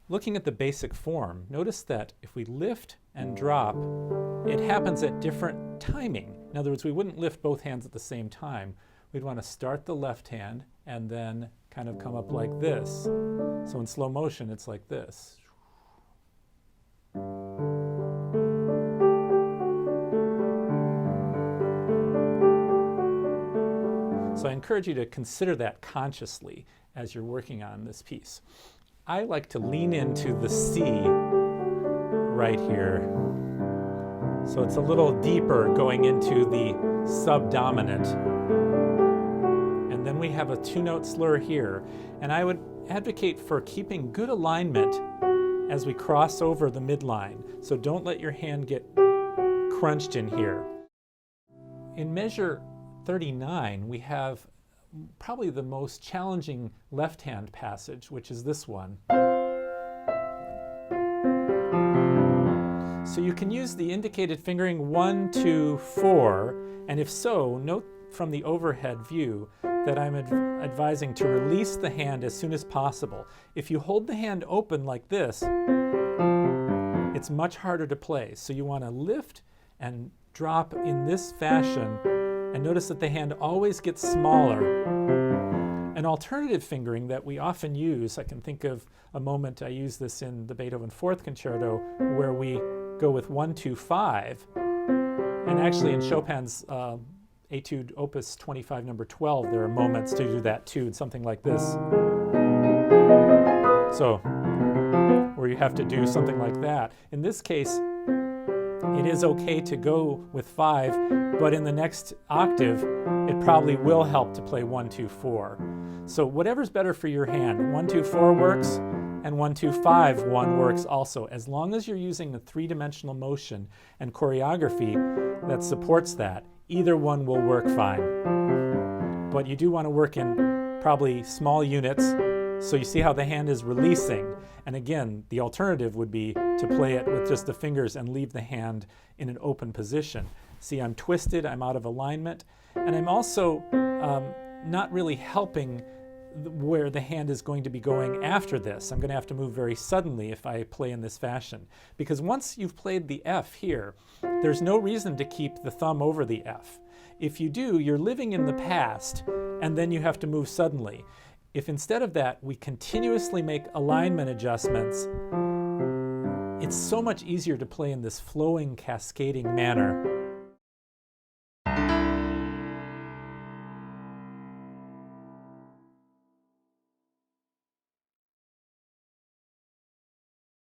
looking at the basic form, notice that if we lift and drop, it happens at different timing. In other words, we wouldn't lift both hands at the same time. We'd want to start the left hand and then kind of come up like this. So in slow motion, it's like this. So I encourage you to consider that consciously as you're working on this piece. I like to lean into the C right here. So it's a little deeper going into the subdominant. And then we have a two-note slur here. And I would advocate for keeping good alignment as we cross over the midline. So don't let your hand get crunched in here. In measure 39, we have probably the most challenging left-hand passage, which is this one. So you can use the indicated fingering 1, 2, 4, and if so, note from the overhead view that I'm advising to release the hand as soon as possible. If you hold the hand open like this, it's much harder to play. So you want to lift and drop in this fashion, and notice that the hand always gets smaller. An alternative fingering that we often use, I can think of a moment I use this in the Beethoven Fourth Concerto, where we go with 1, 2, 5, and actually in Chopin's Etude Opus 25, number 12, there are moments to do that too, something like this. So, where you have to do something like that. In this case, it is okay to go with 5, but in the next octave, it probably will help to play 1, 2, 4. So whatever's better for your hand, 1, 2, 4 works, and 1, 2, 5, 1 works also, as long as you're using the three-dimensional motion and choreography that supports that. Either one will work fine. But you do want to work in probably small units, so you see how the hand is releasing. And again, the alternative would be to play it with just the fingers and leave the hand in an open position. See, I'm twisted, I'm out of alignment, and I'm also not really helping where the hand is going to be going after this. I'm going to have to move very suddenly if I play in this fashion. Because once you've played the F here, there's no reason to keep the thumb over the F. If you do, you're living in the past, and then you have to move suddenly. If instead of that, we continuously make alignment adjustments, it's so much easier to play in this flowing, cascading manner.